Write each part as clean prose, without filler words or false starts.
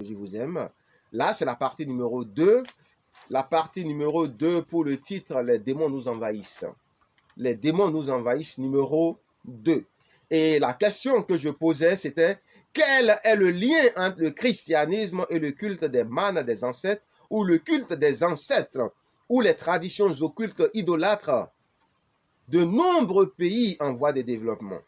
Je vous aime. Là, c'est la partie numéro 2. La partie numéro 2 pour le titre « Les démons nous envahissent ». Les démons nous envahissent, numéro 2. Et la question que je posais, c'était quel est le lien entre le christianisme et le culte des mânes des ancêtres, ou le culte des ancêtres, ou les traditions occultes idolâtres de nombreux pays en voie de développement.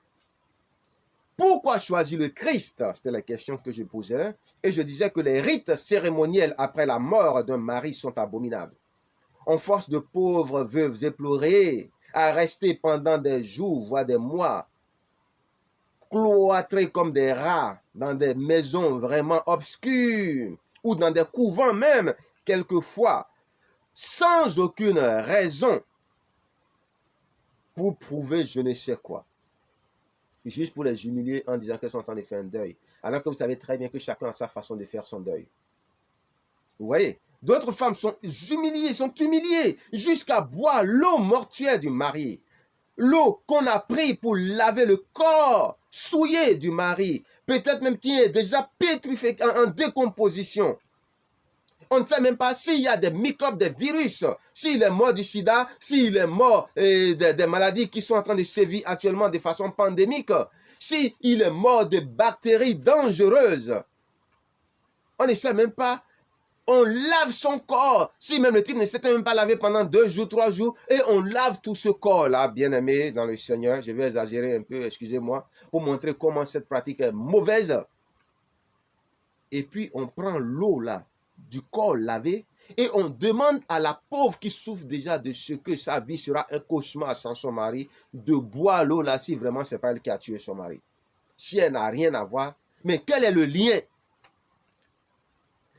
Pourquoi choisir le Christ? C'était la question que je posais. Et je disais que les rites cérémoniels après la mort d'un mari sont abominables. On force de pauvres veuves éplorées à rester pendant des jours, voire des mois, cloîtrés comme des rats dans des maisons vraiment obscures ou dans des couvents même, quelquefois, sans aucune raison pour prouver je ne sais quoi. Juste pour les humilier en disant qu'elles sont en train de faire un deuil. Alors que vous savez très bien que chacun a sa façon de faire son deuil. Vous voyez? D'autres femmes sont humiliées jusqu'à boire l'eau mortuaire du mari. L'eau qu'on a pris pour laver le corps souillé du mari. Peut-être même qui est déjà pétrifié, en décomposition. On ne sait même pas s'il y a des microbes, des virus, s'il est mort du sida, s'il est mort des maladies qui sont en train de sévir actuellement de façon pandémique, s'il est mort de bactéries dangereuses. On ne sait même pas. On lave son corps. Si même le type ne s'était même pas lavé pendant 2 jours, 3 jours, et on lave tout ce corps-là, bien-aimé dans le Seigneur. Je vais exagérer un peu, excusez-moi, pour montrer comment cette pratique est mauvaise. Et puis, on prend l'eau là, du corps lavé, et on demande à la pauvre qui souffre déjà de ce que sa vie sera un cauchemar sans son mari, de boire l'eau là si vraiment c'est pas elle qui a tué son mari. Si elle n'a rien à voir, mais quel est le lien?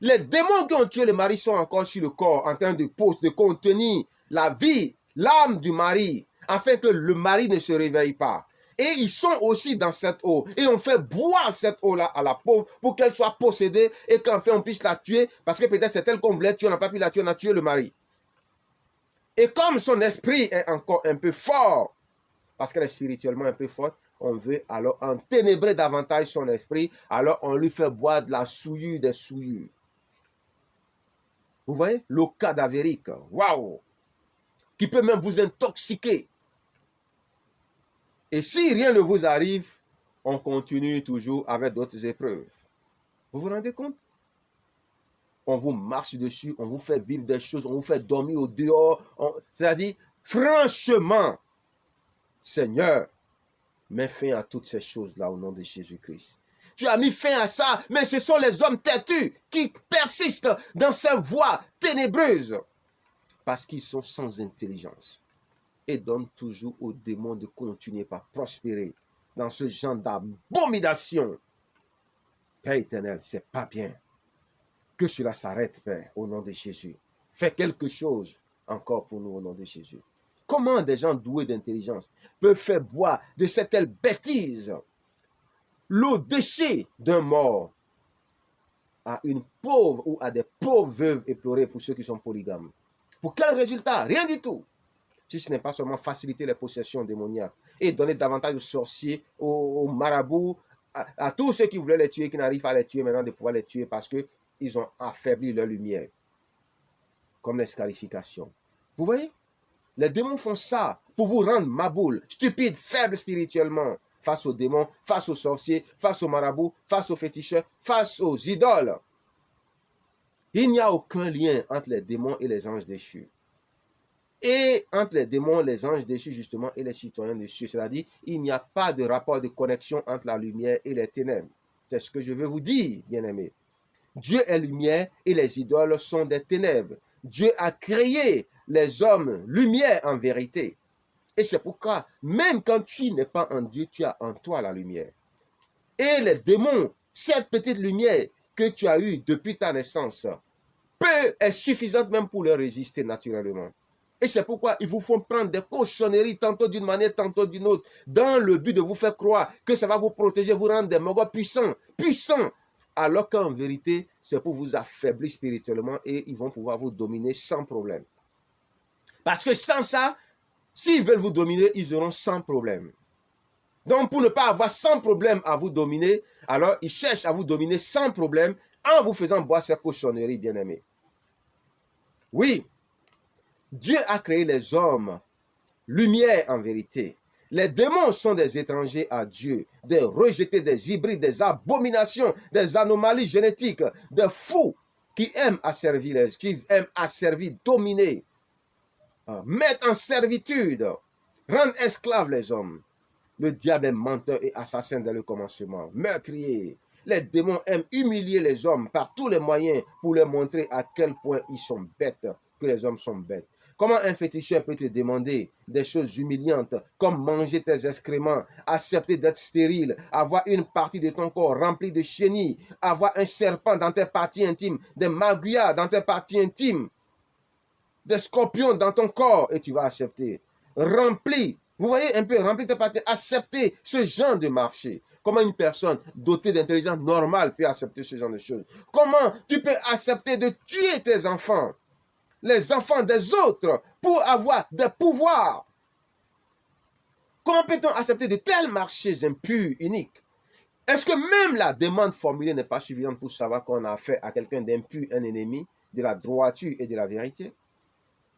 Les démons qui ont tué le mari sont encore sur le corps, en train de contenir la vie, l'âme du mari, afin que le mari ne se réveille pas. Et ils sont aussi dans cette eau. Et on fait boire cette eau-là à la pauvre pour qu'elle soit possédée et qu'en fait on puisse la tuer. Parce que peut-être c'est elle qu'on voulait tuer, on n'a pas pu la tuer, on a tué le mari. Et comme son esprit est encore un peu fort, parce qu'elle est spirituellement un peu forte, on veut alors enténébrer davantage son esprit. Alors on lui fait boire de la souillure des souillures. Vous voyez, l'eau cadavérique, waouh, qui peut même vous intoxiquer. Et si rien ne vous arrive, on continue toujours avec d'autres épreuves. Vous vous rendez compte? On vous marche dessus, on vous fait vivre des choses, on vous fait dormir au dehors. C'est-à-dire, franchement, Seigneur, mets fin à toutes ces choses-là au nom de Jésus-Christ. Tu as mis fin à ça, mais ce sont les hommes têtus qui persistent dans ces voies ténébreuses parce qu'ils sont sans intelligence et donnent toujours aux démons de continuer par prospérer dans ce genre d'abomination. Père éternel, c'est pas bien. Que cela s'arrête, Père, au nom de Jésus. Fais quelque chose encore pour nous au nom de Jésus. Comment des gens doués d'intelligence peuvent faire boire de cette telle bêtise l'eau déchée d'un mort à une pauvre ou à des pauvres veuves éplorées pour ceux qui sont polygames? Pour quel résultat? Rien du tout. Si ce n'est pas seulement faciliter les possessions démoniaques et donner davantage de sorciers, aux marabouts, à tous ceux qui voulaient les tuer, qui n'arrivent pas à les tuer maintenant, de pouvoir les tuer parce qu'ils ont affaibli leur lumière. Comme les scarifications. Vous voyez? Les démons font ça pour vous rendre maboule, stupide, faible spirituellement, face aux démons, face aux sorciers, face aux marabouts, face aux féticheurs, face aux idoles. Il n'y a aucun lien entre les démons et les anges déchus. Et entre les démons, les anges déchus, justement, et les citoyens déchus. C'est-à-dire, il n'y a pas de rapport de connexion entre la lumière et les ténèbres. C'est ce que je veux vous dire, bien-aimés. Dieu est lumière et les idoles sont des ténèbres. Dieu a créé les hommes lumière en vérité. Et c'est pourquoi, même quand tu n'es pas en Dieu, tu as en toi la lumière. Et les démons, cette petite lumière que tu as eue depuis ta naissance, est suffisante même pour leur résister naturellement. Et c'est pourquoi ils vous font prendre des cochonneries, tantôt d'une manière, tantôt d'une autre, dans le but de vous faire croire que ça va vous protéger, vous rendre des mogos puissants, alors qu'en vérité, c'est pour vous affaiblir spirituellement et ils vont pouvoir vous dominer sans problème. Parce que sans ça, s'ils veulent vous dominer, ils auront sans problème. Donc, pour ne pas avoir sans problème à vous dominer, alors ils cherchent à vous dominer sans problème en vous faisant boire ces cochonneries, bien-aimés. Oui, Dieu a créé les hommes, lumière en vérité. Les démons sont des étrangers à Dieu, des rejetés, des hybrides, des abominations, des anomalies génétiques, des fous qui aiment asservir, dominer, mettre en servitude, rendre esclaves les hommes. Le diable est menteur et assassin dès le commencement, meurtrier. Les démons aiment humilier les hommes par tous les moyens pour leur montrer à quel point ils sont bêtes, que les hommes sont bêtes. Comment un féticheur peut te demander des choses humiliantes comme manger tes excréments, accepter d'être stérile, avoir une partie de ton corps remplie de chenilles, avoir un serpent dans tes parties intimes, des magouillards dans tes parties intimes, des scorpions dans ton corps et tu vas accepter. Rempli, vous voyez un peu, rempli tes parties, accepter ce genre de marché. Comment une personne dotée d'intelligence normale peut accepter ce genre de choses? Comment tu peux accepter de tuer tes enfants, les enfants des autres, pour avoir des pouvoirs? Comment peut-on accepter de tels marchés impurs, uniques? Est-ce que même la demande formulée n'est pas suffisante pour savoir qu'on a affaire à quelqu'un d'impur, un ennemi de la droiture et de la vérité?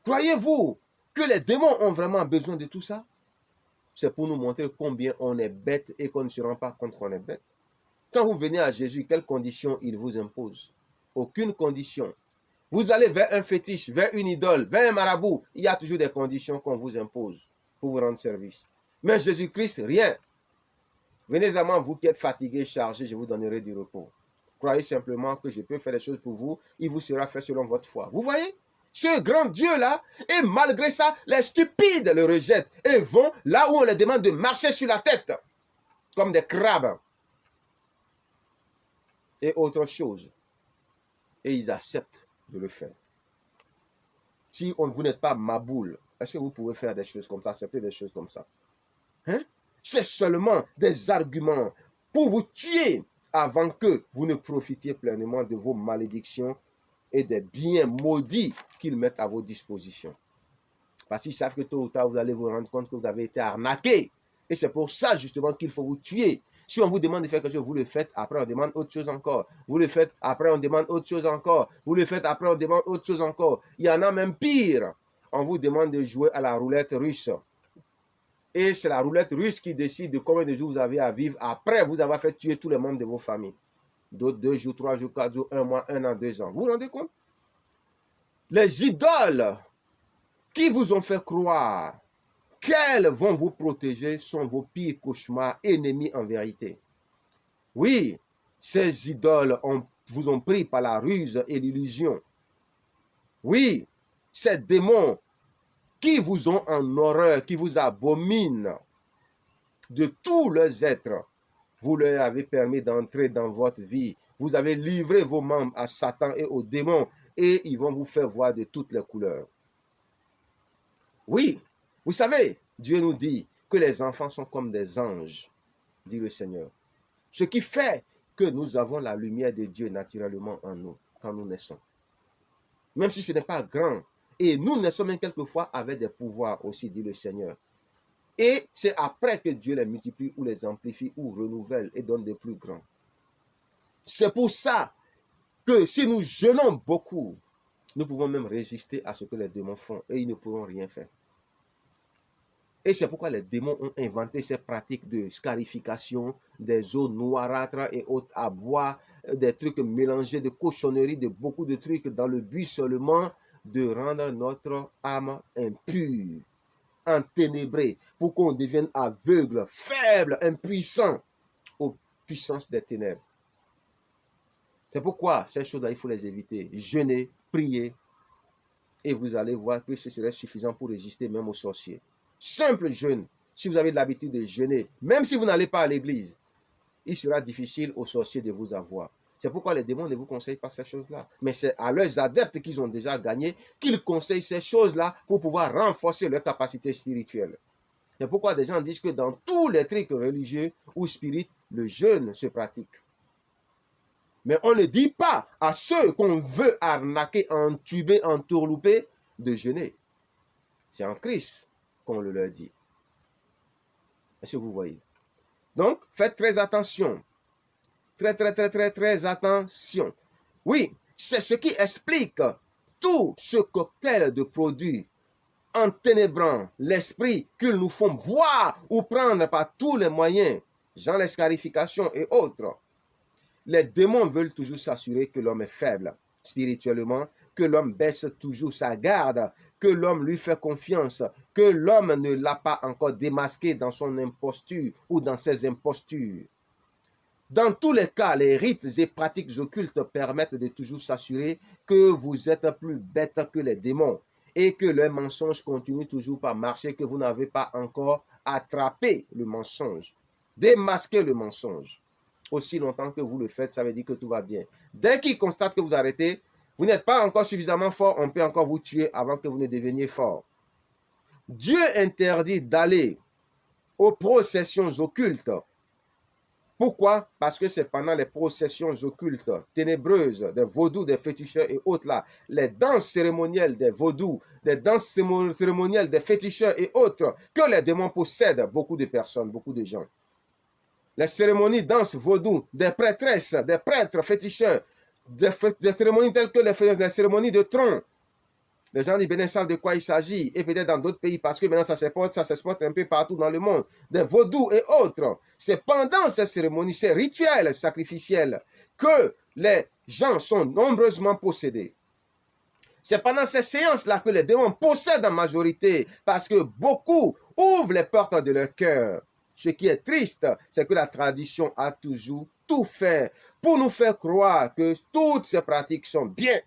Croyez-vous que les démons ont vraiment besoin de tout ça? C'est pour nous montrer combien on est bête et qu'on ne se rend pas compte qu'on est bête. Quand vous venez à Jésus, quelles conditions il vous impose? Aucune condition. Vous allez vers un fétiche, vers une idole, vers un marabout, il y a toujours des conditions qu'on vous impose pour vous rendre service. Mais Jésus-Christ, rien. Venez à moi, vous qui êtes fatigués, chargés, je vous donnerai du repos. Croyez simplement que je peux faire des choses pour vous, il vous sera fait selon votre foi. Vous voyez? Ce grand Dieu-là, et malgré ça, les stupides le rejettent et vont là où on les demande de marcher sur la tête, comme des crabes et autre chose. Et ils acceptent de le faire. Si vous n'êtes pas maboule, est-ce que vous pouvez faire des choses comme ça, accepter des choses comme ça? Hein? C'est seulement des arguments pour vous tuer avant que vous ne profitiez pleinement de vos malédictions et des biens maudits qu'ils mettent à vos dispositions. Parce qu'ils savent que tôt ou tard, vous allez vous rendre compte que vous avez été arnaqué. Et c'est pour ça, justement, qu'il faut vous tuer. Si on vous demande de faire quelque chose, vous le faites, après on demande autre chose encore. Vous le faites, après on demande autre chose encore. Vous le faites, après on demande autre chose encore. Il y en a même pire. On vous demande de jouer à la roulette russe. Et c'est la roulette russe qui décide de combien de jours vous avez à vivre après vous avoir fait tuer tous les membres de vos familles. D'autres 2 jours, 3 jours, 4 jours, 1 mois, 1 an, 2 ans. Vous vous rendez compte? Les idoles qui vous ont fait croire qu'elles vont vous protéger sont vos pires cauchemars, ennemis en vérité. Oui, ces idoles vous ont pris par la ruse et l'illusion. Oui, ces démons qui vous ont en horreur, qui vous abominent de tous leurs êtres, vous leur avez permis d'entrer dans votre vie. Vous avez livré vos membres à Satan et aux démons et ils vont vous faire voir de toutes les couleurs. Oui, vous savez, Dieu nous dit que les enfants sont comme des anges, dit le Seigneur. Ce qui fait que nous avons la lumière de Dieu naturellement en nous quand nous naissons. Même si ce n'est pas grand. Et nous naissons même quelquefois avec des pouvoirs aussi, dit le Seigneur. Et c'est après que Dieu les multiplie ou les amplifie ou renouvelle et donne de plus grands. C'est pour ça que si nous jeûnons beaucoup, nous pouvons même résister à ce que les démons font et ils ne pourront rien faire. Et c'est pourquoi les démons ont inventé ces pratiques de scarification, des eaux noirâtres et autres à boire, des trucs mélangés de cochonneries, de beaucoup de trucs dans le but seulement de rendre notre âme impure, enténébrée, pour qu'on devienne aveugle, faible, impuissant aux puissances des ténèbres. C'est pourquoi ces choses-là, il faut les éviter. Jeûner, prier, et vous allez voir que ce serait suffisant pour résister même aux sorciers. Simple jeûne, si vous avez l'habitude de jeûner, même si vous n'allez pas à l'église, il sera difficile aux sorciers de vous avoir. C'est pourquoi les démons ne vous conseillent pas ces choses-là. Mais c'est à leurs adeptes qu'ils ont déjà gagné qu'ils conseillent ces choses-là pour pouvoir renforcer leur capacité spirituelle. C'est pourquoi des gens disent que dans tous les trucs religieux ou spirituels, le jeûne se pratique. Mais on ne dit pas à ceux qu'on veut arnaquer, entuber, entourlouper, de jeûner. C'est en Christ qu'on le leur dit. Est-ce que vous voyez? Donc, faites très attention. Très attention. Oui, c'est ce qui explique tout ce cocktail de produits enténébrant l'esprit qu'ils nous font boire ou prendre par tous les moyens, genre les scarifications et autres. Les démons veulent toujours s'assurer que l'homme est faible spirituellement, que l'homme baisse toujours sa garde, que l'homme lui fait confiance, que l'homme ne l'a pas encore démasqué dans son imposture ou dans ses impostures. Dans tous les cas, les rites et pratiques occultes permettent de toujours s'assurer que vous êtes plus bête que les démons et que le mensonge continue toujours par marcher, que vous n'avez pas encore attrapé le mensonge, démasqué le mensonge. Aussi longtemps que vous le faites, ça veut dire que tout va bien. Dès qu'il constate que vous arrêtez, vous n'êtes pas encore suffisamment fort, on peut encore vous tuer avant que vous ne deveniez fort. Dieu interdit d'aller aux processions occultes. Pourquoi? Parce que c'est pendant les processions occultes, ténébreuses, des vaudous, des féticheurs et autres là, les danses cérémonielles des vaudous, les danses cérémonielles des féticheurs et autres, que les démons possèdent beaucoup de personnes, beaucoup de gens. Les cérémonies danses vaudou, des prêtresses, des prêtres féticheurs, des cérémonies telles que les cérémonies de tronc. Les gens du Bénin savent de quoi il s'agit, et peut-être dans d'autres pays, parce que maintenant ça s'exporte un peu partout dans le monde, des vaudous et autres. C'est pendant ces cérémonies, ces rituels sacrificiels, que les gens sont nombreusement possédés. C'est pendant ces séances-là que les démons possèdent en majorité, parce que beaucoup ouvrent les portes de leur cœur. Ce qui est triste, c'est que la tradition a toujours tout fait pour nous faire croire que toutes ces pratiques sont bien.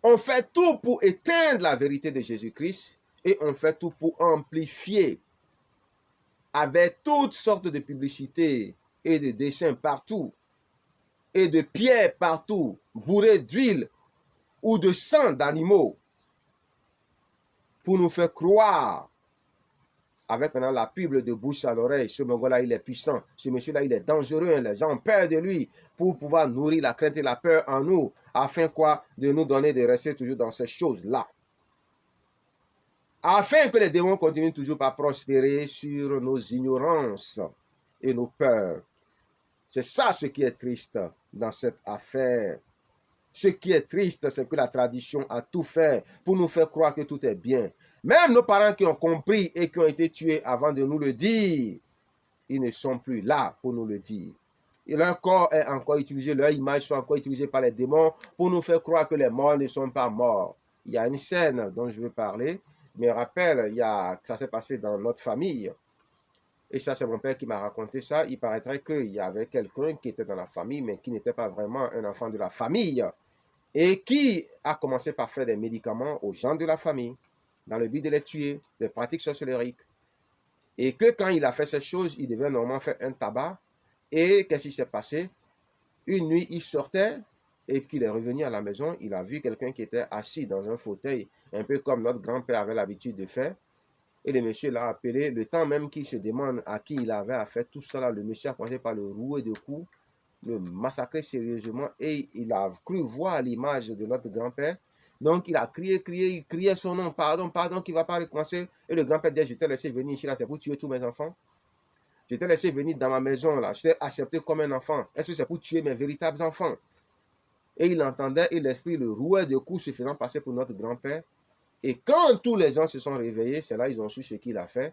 On fait tout pour éteindre la vérité de Jésus-Christ et on fait tout pour amplifier avec toutes sortes de publicités et de dessins partout et de pierres partout, bourrées d'huile ou de sang d'animaux pour nous faire croire avec maintenant la pub de bouche à l'oreille, ce Mongol-là, il est puissant, ce monsieur-là, il est dangereux, les gens ont peur de lui, pour pouvoir nourrir la crainte et la peur en nous, afin quoi? De nous donner de rester toujours dans ces choses-là. Afin que les démons continuent toujours à prospérer sur nos ignorances et nos peurs. C'est ça ce qui est triste dans cette affaire. Ce qui est triste, c'est que la tradition a tout fait pour nous faire croire que tout est bien. Même nos parents qui ont compris et qui ont été tués avant de nous le dire, ils ne sont plus là pour nous le dire. Et leur corps est encore utilisé, leur image sont encore utilisées par les démons pour nous faire croire que les morts ne sont pas morts. Il y a une scène dont je veux parler. Je me rappelle, ça s'est passé dans notre famille. Et ça, c'est mon père qui m'a raconté ça. Il paraîtrait qu'il y avait quelqu'un qui était dans la famille, mais qui n'était pas vraiment un enfant de la famille. Et qui a commencé par faire des médicaments aux gens de la famille, dans le but de les tuer, des pratiques sorcelleries. Et que quand il a fait ces choses, il devait normalement faire un tabac. Et qu'est-ce qui s'est passé? Une nuit, il sortait, et qu'il est revenu à la maison, il a vu quelqu'un qui était assis dans un fauteuil, un peu comme notre grand-père avait l'habitude de faire. Et le monsieur l'a appelé, le temps même qu'il se demande à qui il avait à faire tout ça, le monsieur a commencé par le rouer de coups, le massacrer sérieusement, et il a cru voir l'image de notre grand-père. Donc il a crié, il criait son nom, pardon, qu'il ne va pas recommencer. Et le grand-père dit, je t'ai laissé venir ici, là, c'est pour tuer tous mes enfants. Je t'ai laissé venir dans ma maison, là, je t'ai accepté comme un enfant. Est-ce que c'est pour tuer mes véritables enfants? Et il entendait, et l'esprit le rouait de coups, se faisant passer pour notre grand-père. Et quand tous les gens se sont réveillés, c'est là qu'ils ont su ce qu'il a fait.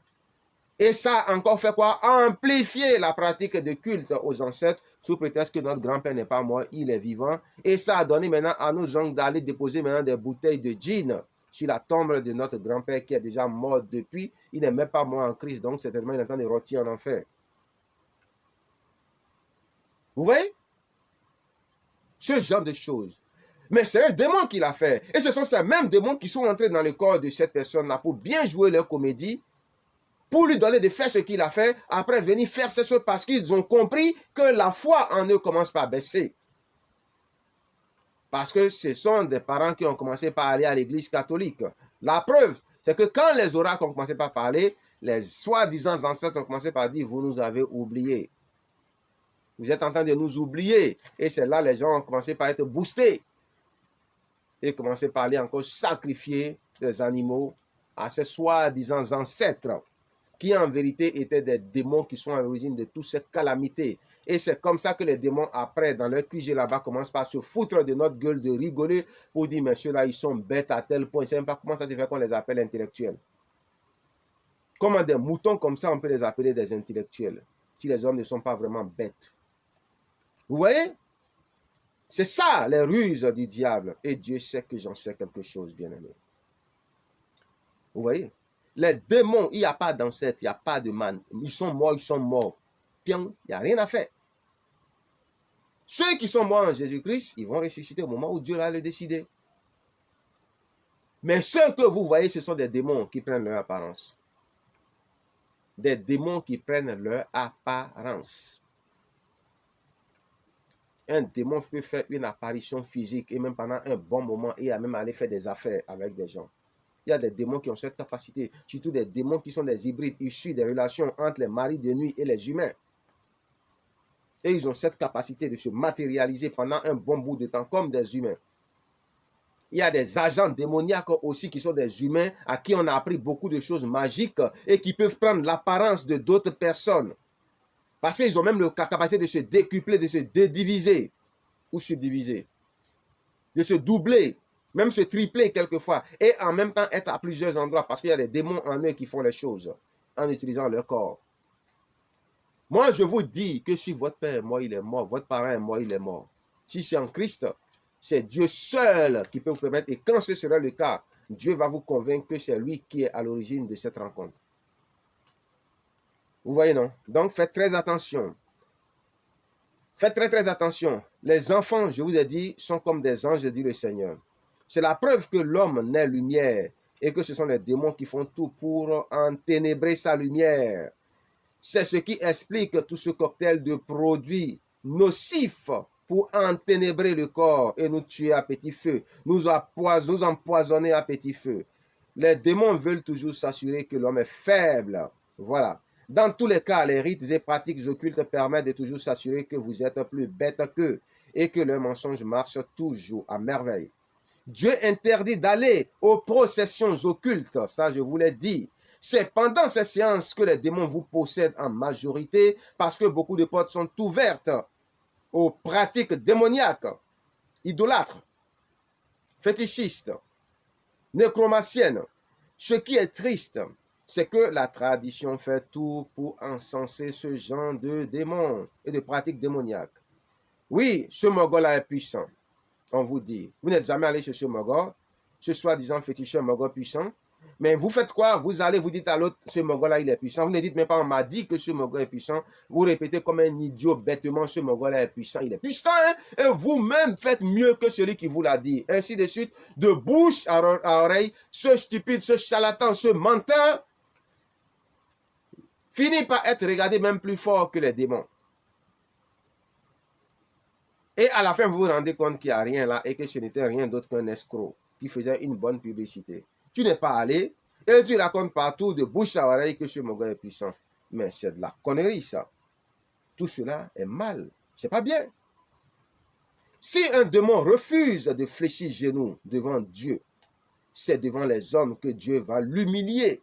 Et ça a encore fait quoi? Amplifier la pratique de culte aux ancêtres sous prétexte que notre grand-père n'est pas mort, il est vivant. Et ça a donné maintenant à nos gens d'aller déposer maintenant des bouteilles de gin sur la tombe de notre grand-père qui est déjà mort depuis. Il n'est même pas mort en Christ, donc certainement il est en train de rôtir en enfer. Vous voyez? Ce genre de choses. Mais c'est un démon qui l'a fait. Et ce sont ces mêmes démons qui sont entrés dans le corps de cette personne-là pour bien jouer leur comédie, pour lui donner de faire ce qu'il a fait, après venir faire ces choses parce qu'ils ont compris que la foi en eux commence par baisser. Parce que ce sont des parents qui ont commencé par aller à l'église catholique. La preuve, c'est que quand les oracles ont commencé par parler, les soi-disant ancêtres ont commencé par dire, vous nous avez oubliés. Vous êtes en train de nous oublier. Et c'est là les gens ont commencé par être boostés. Et commencé par aller encore sacrifier des animaux à ces soi-disant ancêtres. qui en vérité étaient des démons qui sont à l'origine de toutes ces calamités. Et c'est comme ça que les démons, après, dans leur QG là-bas, commencent par se foutre de notre gueule, de rigoler, pour dire, mais ceux-là, ils sont bêtes à tel point. Je ne sais même pas comment ça se fait qu'on les appelle intellectuels. Comment des moutons comme ça, on peut les appeler des intellectuels, si les hommes ne sont pas vraiment bêtes. Vous voyez? C'est ça, les ruses du diable. Et Dieu sait que j'en sais quelque chose, bien-aimé. Vous voyez? Les démons, il n'y a pas d'ancêtre, il n'y a pas de man. Ils sont morts, ils sont morts. Pion, il n'y a rien à faire. Ceux qui sont morts en Jésus-Christ, ils vont ressusciter au moment où Dieu va le décider. Mais ceux que vous voyez, ce sont des démons qui prennent leur apparence. Des démons qui prennent leur apparence. Un démon peut faire une apparition physique et même pendant un bon moment, et même aller faire des affaires avec des gens. Il y a des démons qui ont cette capacité, surtout des démons qui sont des hybrides issus des relations entre les maris de nuit et les humains. Et ils ont cette capacité de se matérialiser pendant un bon bout de temps comme des humains. Il y a des agents démoniaques aussi qui sont des humains à qui on a appris beaucoup de choses magiques et qui peuvent prendre l'apparence de d'autres personnes. Parce qu'ils ont même la capacité de se décupler, de se dédiviser ou subdiviser, de se doubler, même se tripler quelquefois, et en même temps être à plusieurs endroits, parce qu'il y a des démons en eux qui font les choses en utilisant leur corps. Moi, je vous dis que si votre père est mort, il est mort, votre parent est mort, il est mort. Si c'est en Christ, c'est Dieu seul qui peut vous permettre, et quand ce sera le cas, Dieu va vous convaincre que c'est lui qui est à l'origine de cette rencontre. Vous voyez, non? Donc, faites très attention. Faites très, très attention. Les enfants, je vous ai dit, sont comme des anges, dit le Seigneur. C'est la preuve que l'homme n'est lumière et que ce sont les démons qui font tout pour enténébrer sa lumière. C'est ce qui explique tout ce cocktail de produits nocifs pour enténébrer le corps et nous tuer à petit feu, nous empoisonner à petit feu. Les démons veulent toujours s'assurer que l'homme est faible. Voilà. Dans tous les cas, les rites et pratiques occultes permettent de toujours s'assurer que vous êtes plus bête qu'eux et que leur mensonge marche toujours à merveille. Dieu interdit d'aller aux processions occultes, ça je vous l'ai dit. C'est pendant ces séances que les démons vous possèdent en majorité parce que beaucoup de portes sont ouvertes aux pratiques démoniaques, idolâtres, fétichistes, nécromanciennes. Ce qui est triste, c'est que la tradition fait tout pour encenser ce genre de démons et de pratiques démoniaques. Oui, ce mogol-là est puissant, on vous dit. Vous n'êtes jamais allé chez ce mogol, ce soi-disant féticheur mogol puissant. Mais vous faites quoi? Vous allez, vous dites à l'autre, ce mogol-là, il est puissant. Vous ne dites même pas, on m'a dit que ce mogol est puissant. Vous répétez comme un idiot bêtement, ce mogol-là est puissant. Il est puissant, hein? Et vous-même faites mieux que celui qui vous l'a dit. Ainsi de suite, de bouche à oreille, ce stupide, ce charlatan, ce menteur, finit par être regardé même plus fort que les démons. Et à la fin, vous vous rendez compte qu'il n'y a rien là et que ce n'était rien d'autre qu'un escroc qui faisait une bonne publicité. Tu n'es pas allé et tu racontes partout de bouche à oreille que ce mogol est puissant. Mais c'est de la connerie, ça. Tout cela est mal. C'est pas bien. Si un démon refuse de fléchir genoux devant Dieu, c'est devant les hommes que Dieu va l'humilier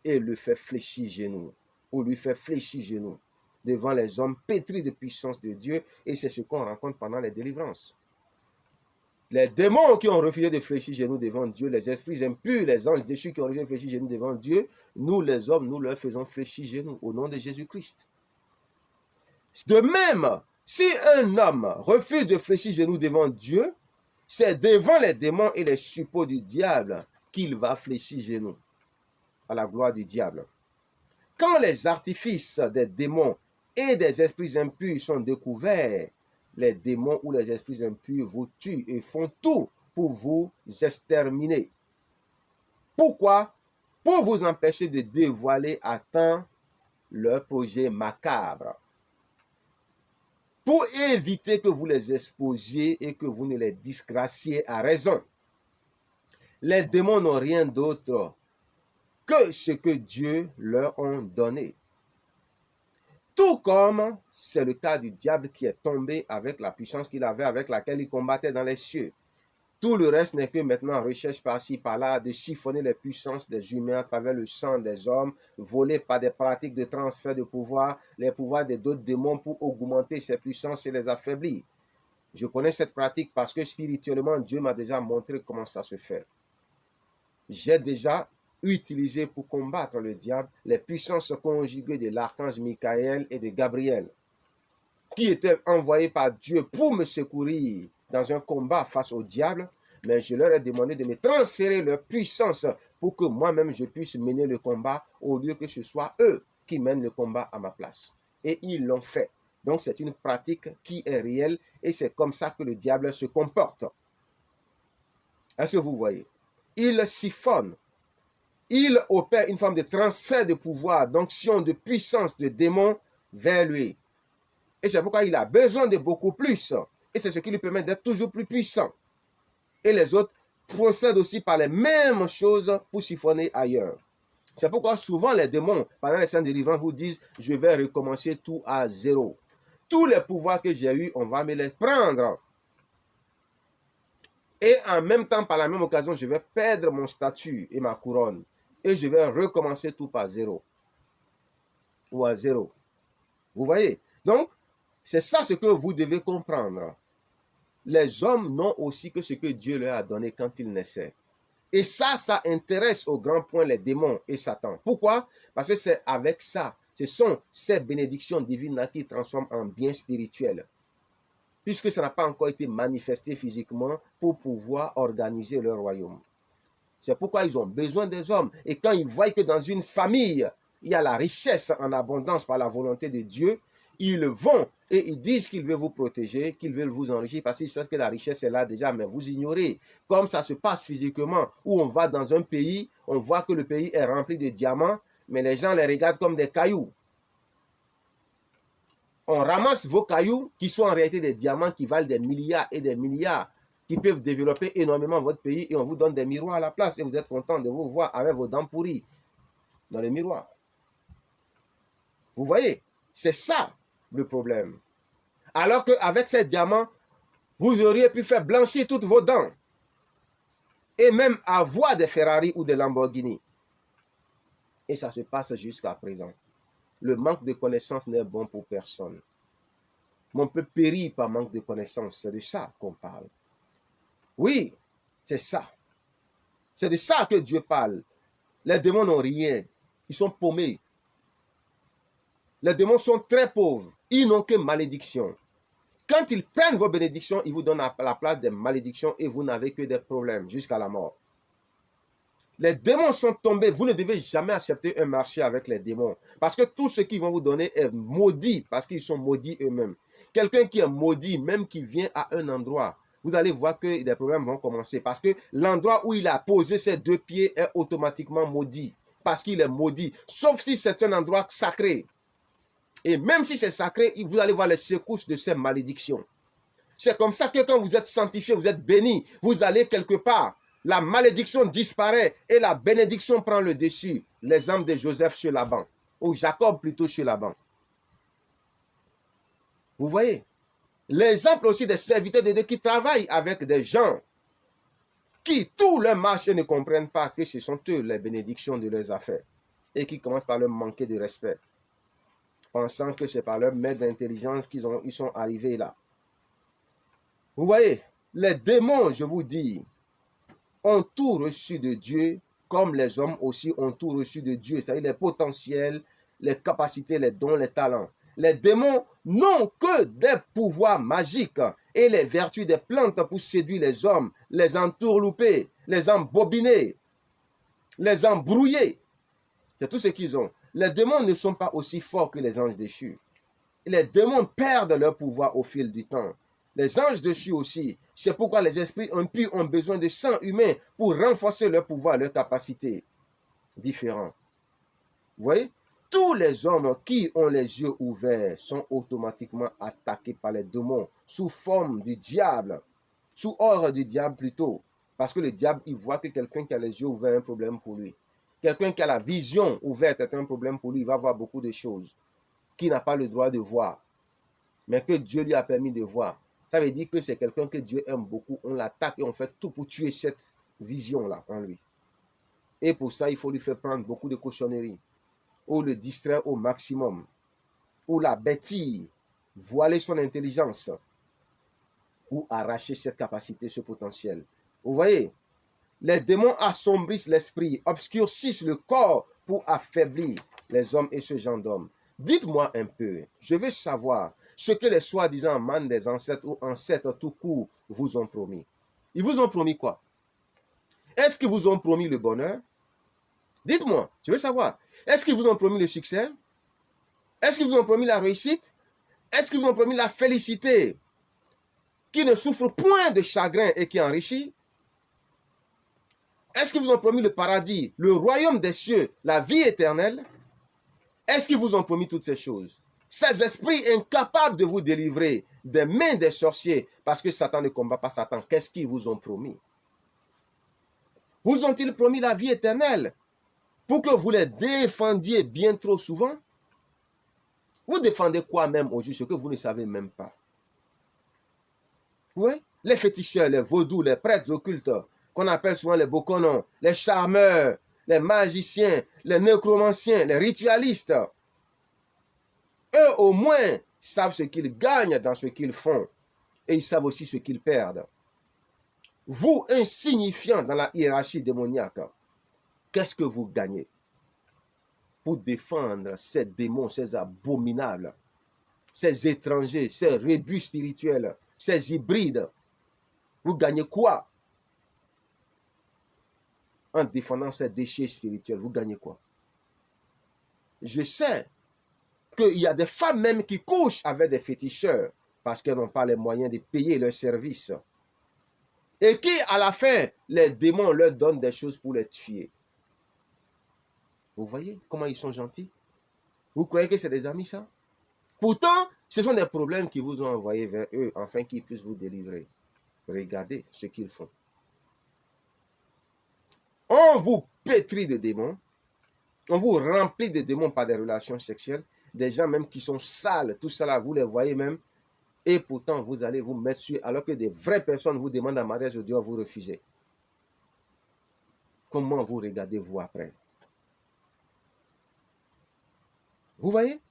et le fait fléchir genoux, ou lui fait fléchir genoux devant les hommes pétris de puissance de Dieu, et c'est ce qu'on rencontre pendant les délivrances. Les démons qui ont refusé de fléchir genoux devant Dieu, les esprits impurs, les anges déchus qui ont refusé de fléchir genoux devant Dieu, nous les hommes, nous leur faisons fléchir genoux au nom de Jésus-Christ. De même, si un homme refuse de fléchir genoux devant Dieu, c'est devant les démons et les suppôts du diable qu'il va fléchir genoux, à la gloire du diable. Quand les artifices des démons et des esprits impurs sont découverts, les démons ou les esprits impurs vous tuent et font tout pour vous exterminer. Pourquoi? Pour vous empêcher de dévoiler à temps leur projet macabre. Pour éviter que vous les exposiez et que vous ne les disgraciez à raison. Les démons n'ont rien d'autre que ce que Dieu leur a donné. Tout comme c'est le cas du diable qui est tombé avec la puissance qu'il avait, avec laquelle il combattait dans les cieux. Tout le reste n'est que maintenant recherche par-ci, par-là, de siphonner les puissances des humains à travers le sang des hommes, volés par des pratiques de transfert de pouvoir, les pouvoirs des d'autres démons pour augmenter ces puissances et les affaiblir. Je connais cette pratique parce que spirituellement, Dieu m'a déjà montré comment ça se fait. J'ai déjà utilisé pour combattre le diable les puissances conjuguées de l'archange Michael et de Gabriel, qui étaient envoyés par Dieu pour me secourir dans un combat face au diable, mais je leur ai demandé de me transférer leur puissance pour que moi-même je puisse mener le combat au lieu que ce soit eux qui mènent le combat à ma place. Et ils l'ont fait. Donc c'est une pratique qui est réelle et c'est comme ça que le diable se comporte. Est-ce que vous voyez? Il siphonne. Il opère une forme de transfert de pouvoir, d'onction, de puissance de démons vers lui. Et c'est pourquoi il a besoin de beaucoup plus. Et c'est ce qui lui permet d'être toujours plus puissant. Et les autres procèdent aussi par les mêmes choses pour siphonner ailleurs. C'est pourquoi souvent les démons, pendant les scènes de délivrance, vous disent « je vais recommencer tout à zéro ». Tous les pouvoirs que j'ai eus, on va me les prendre. Et en même temps, par la même occasion, je vais perdre mon statut et ma couronne. Et je vais recommencer tout par zéro. Ou à zéro. Vous voyez? Donc, c'est ça ce que vous devez comprendre. Les hommes n'ont aussi que ce que Dieu leur a donné quand ils naissaient. Et ça intéresse au grand point les démons et Satan. Pourquoi? Parce que c'est avec ça, ce sont ces bénédictions divines-là qui transforment en bien spirituel. Puisque ça n'a pas encore été manifesté physiquement pour pouvoir organiser leur royaume. C'est pourquoi ils ont besoin des hommes. Et quand ils voient que dans une famille, il y a la richesse en abondance par la volonté de Dieu, ils vont et ils disent qu'ils veulent vous protéger, qu'ils veulent vous enrichir parce qu'ils savent que la richesse est là déjà, mais vous ignorez. Comme ça se passe physiquement, où on va dans un pays, on voit que le pays est rempli de diamants, mais les gens les regardent comme des cailloux. On ramasse vos cailloux qui sont en réalité des diamants qui valent des milliards et des milliards, qui peuvent développer énormément votre pays et on vous donne des miroirs à la place et vous êtes content de vous voir avec vos dents pourries dans les miroirs. Vous voyez, c'est ça le problème. Alors qu'avec ces diamants, vous auriez pu faire blanchir toutes vos dents et même avoir des Ferrari ou des Lamborghini. Et ça se passe jusqu'à présent. Le manque de connaissances n'est bon pour personne. On peut périr par manque de connaissances. C'est de ça qu'on parle. Oui, c'est ça. C'est de ça que Dieu parle. Les démons n'ont rien. Ils sont paumés. Les démons sont très pauvres. Ils n'ont que malédiction. Quand ils prennent vos bénédictions, ils vous donnent à la place des malédictions et vous n'avez que des problèmes jusqu'à la mort. Les démons sont tombés. Vous ne devez jamais accepter un marché avec les démons. Parce que tout ce qu'ils vont vous donner est maudit. Parce qu'ils sont maudits eux-mêmes. Quelqu'un qui est maudit, même qui vient à un endroit, vous allez voir que les problèmes vont commencer. Parce que l'endroit où il a posé ses deux pieds est automatiquement maudit. Parce qu'il est maudit. Sauf si c'est un endroit sacré. Et même si c'est sacré, vous allez voir les secousses de ces malédictions. C'est comme ça que quand vous êtes sanctifié, vous êtes béni, vous allez quelque part. La malédiction disparaît et la bénédiction prend le dessus. L'exemple de Joseph chez Laban, ou Jacob plutôt chez Laban. Vous voyez? L'exemple aussi des serviteurs de Dieu qui travaillent avec des gens qui, tout leur marché, ne comprennent pas que ce sont eux les bénédictions de leurs affaires et qui commencent par leur manquer de respect, pensant que c'est par leur maigre intelligence qu'ils sont arrivés là. Vous voyez, les démons, je vous dis, ont tout reçu de Dieu, comme les hommes aussi ont tout reçu de Dieu, c'est-à-dire les potentiels, les capacités, les dons, les talents. Les démons n'ont que des pouvoirs magiques et les vertus des plantes pour séduire les hommes, les entourlouper, les embobiner, les embrouiller. C'est tout ce qu'ils ont. Les démons ne sont pas aussi forts que les anges déchus. Les démons perdent leur pouvoir au fil du temps. Les anges déchus aussi. C'est pourquoi les esprits impurs ont besoin de sang humain pour renforcer leur pouvoir, leur capacité. Différents. Vous voyez? Tous les hommes qui ont les yeux ouverts sont automatiquement attaqués par les démons sous forme du diable, sous ordre du diable plutôt. Parce que le diable, il voit que quelqu'un qui a les yeux ouverts est un problème pour lui. Quelqu'un qui a la vision ouverte est un problème pour lui. Il va voir beaucoup de choses qu'il n'a pas le droit de voir, mais que Dieu lui a permis de voir. ça veut dire que c'est quelqu'un que Dieu aime beaucoup. On l'attaque et on fait tout pour tuer cette vision-là en lui. Et pour ça, il faut lui faire prendre beaucoup de cochonneries, ou le distraire au maximum, ou la bêtise, voiler son intelligence, ou arracher cette capacité, ce potentiel. Vous voyez, les démons assombrissent l'esprit, obscurcissent le corps pour affaiblir les hommes et ce genre d'hommes. Dites-moi un peu, je veux savoir ce que les soi-disant mannes des ancêtres ou ancêtres tout court vous ont promis. Ils vous ont promis quoi? Est-ce qu'ils vous ont promis le bonheur? Dites-moi, je veux savoir. Est-ce qu'ils vous ont promis le succès? Est-ce qu'ils vous ont promis la réussite? Est-ce qu'ils vous ont promis la félicité qui ne souffre point de chagrin et qui enrichit? Est-ce qu'ils vous ont promis le paradis, le royaume des cieux, la vie éternelle? Est-ce qu'ils vous ont promis toutes ces choses? Ces esprits incapables de vous délivrer des mains des sorciers, parce que Satan ne combat pas Satan, qu'est-ce qu'ils vous ont promis? Vous ont-ils promis la vie éternelle pour que vous les défendiez bien trop souvent? Vous défendez quoi même au juste, ce que vous ne savez même pas? Oui, les féticheurs, les vaudous, les prêtres occultes, qu'on appelle souvent les boconons, les charmeurs, les magiciens, les nécromanciens, les ritualistes. Eux, au moins, savent ce qu'ils gagnent dans ce qu'ils font. Et ils savent aussi ce qu'ils perdent. Vous, insignifiants dans la hiérarchie démoniaque, qu'est-ce que vous gagnez pour défendre ces démons, ces abominables, ces étrangers, ces rébus spirituels, ces hybrides? Vous gagnez quoi en défendant ces déchets spirituels? Vous gagnez quoi? Je sais qu'il y a des femmes même qui couchent avec des féticheurs parce qu'elles n'ont pas les moyens de payer leurs services. Et qui, à la fin, les démons leur donnent des choses pour les tuer. Vous voyez comment ils sont gentils? Vous croyez que c'est des amis, ça? Pourtant, ce sont des problèmes qui vous ont envoyés vers eux afin qu'ils puissent vous délivrer. Regardez ce qu'ils font. On vous pétrit de démons. On vous remplit de démons par des relations sexuelles. Des gens même qui sont sales. Tout ça là, vous les voyez même. Et pourtant, vous allez vous mettre sur, alors que des vraies personnes vous demandent en mariage, Dieu, vous refusez. Comment vous regardez-vous après? Vous voyez?